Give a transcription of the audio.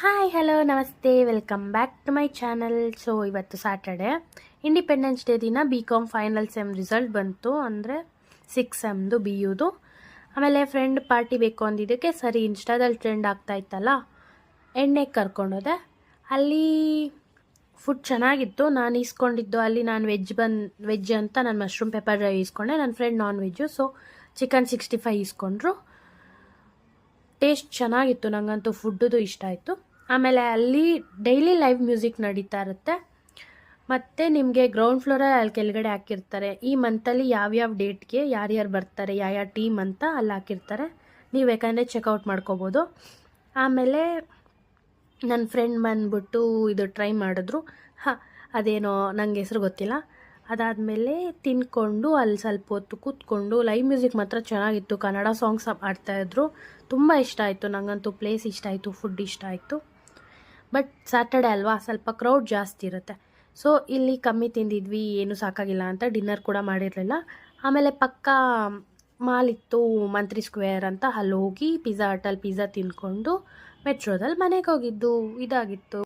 Hi hello ನಮಸ್ತೆ welcome back to my channel. So ಇವತ್ತು Saturday, independence day ದಿನ BCom final sem result ಬಂತು. ಅಂದರೆ 6 ಸೆಮ್ದು BUದು. ಆಮೇಲೆ ಫ್ರೆಂಡ್ ಪಾರ್ಟಿ ಬೇಕು ಅಂದಿದ್ದಕ್ಕೆ ಸರಿ ಇನ್ಸ್ಟಾದಲ್ಲಿ ಟ್ರೆಂಡ್ ಆಗ್ತಾ ಇತ್ತಲ್ಲ, ಎಣ್ಣೆಗೆ ಕರ್ಕೊಂಡೋದೆ. ಅಲ್ಲಿ ಫುಡ್ ಚೆನ್ನಾಗಿತ್ತು. ನಾನು ಇಸ್ಕೊಂಡಿದ್ದು ಅಲ್ಲಿ ನಾನು ವೆಜ್ ಅಂತ ನಾನು ಮಶ್ರೂಮ್ ಪೆಪ್ಪರ್ ಡ್ರೈ ಇಸ್ಕೊಂಡೆ. ನನ್ನ friend non veg, so chicken 65 ಇಸ್ಕೊಂಡ್ರು. ಟೇಸ್ಟ್ ಚೆನ್ನಾಗಿತ್ತು, ನನಗಂತೂ ಫುಡ್ದು ಇಷ್ಟ ಆಯಿತು. ಆಮೇಲೆ ಅಲ್ಲಿ ಡೈಲಿ ಲೈವ್ ಮ್ಯೂಸಿಕ್ ನಡೀತಾ ಇರುತ್ತೆ. ಮತ್ತು ನಿಮಗೆ ಗ್ರೌಂಡ್ ಫ್ಲೋರಲ್ಲಿ ಅಲ್ಲಿ ಕೆಳಗಡೆ ಹಾಕಿರ್ತಾರೆ ಈ ಮಂತಲ್ಲಿ ಯಾವ್ಯಾವ ಡೇಟ್ಗೆ ಯಾರ್ಯಾರು ಬರ್ತಾರೆ, ಯಾವ ಟೀಮ್ ಅಂತ ಅಲ್ಲಿ ಹಾಕಿರ್ತಾರೆ. ನೀವು ಬೇಕಂದರೆ ಚೆಕ್ಔಟ್ ಮಾಡ್ಕೋಬೋದು. ಆಮೇಲೆ ನನ್ನ ಫ್ರೆಂಡ್ ಬಂದ್ಬಿಟ್ಟು ಇದು ಟ್ರೈ ಮಾಡಿದ್ರು. ಅದೇನೋ ನನಗೆ ಹೆಸರು ಗೊತ್ತಿಲ್ಲ. ಅದಾದಮೇಲೆ ತಿನ್ಕೊಂಡು ಅಲ್ಲಿ ಸ್ವಲ್ಪ ಹೊತ್ತು ಕೂತ್ಕೊಂಡು ಲೈವ್ ಮ್ಯೂಸಿಕ್ ಮಾತ್ರ ಚೆನ್ನಾಗಿತ್ತು. ಕನ್ನಡ ಸಾಂಗ್ಸ್ ಆಡ್ತಾಯಿದ್ರು. ತುಂಬ ಇಷ್ಟ ಆಯಿತು ನನಗಂತೂ. ಪ್ಲೇಸ್ ಇಷ್ಟ ಆಯಿತು, ಫುಡ್ ಇಷ್ಟ ಆಯಿತು. ಬಟ್ ಸ್ಯಾಟರ್ಡೆ ಅಲ್ವಾ, ಸ್ವಲ್ಪ ಕ್ರೌಡ್ ಜಾಸ್ತಿ ಇರುತ್ತೆ. ಸೊ ಇಲ್ಲಿ ಕಮ್ಮಿ ತಿಂದಿದ್ವಿ, ಏನೂ ಸಾಕಾಗಿಲ್ಲ ಅಂತ ಡಿನ್ನರ್ ಕೂಡ ಮಾಡಿರಲಿಲ್ಲ. ಆಮೇಲೆ ಪಕ್ಕ ಮಾಲ್ ಇತ್ತು, ಮಂತ್ರಿ ಸ್ಕ್ವೇರ್ ಅಂತ. ಅಲ್ಲಿ ಹೋಗಿ ಪಿಜ್ಜಾ ಹಟ್ಟಲ್ಲಿ ಪಿಜ್ಜಾ ತಿಂದ್ಕೊಂಡು ಮೆಟ್ರೋದಲ್ಲಿ ಮನೆಗೆ ಹೋಗಿದ್ದು. ಇದಾಗಿತ್ತು.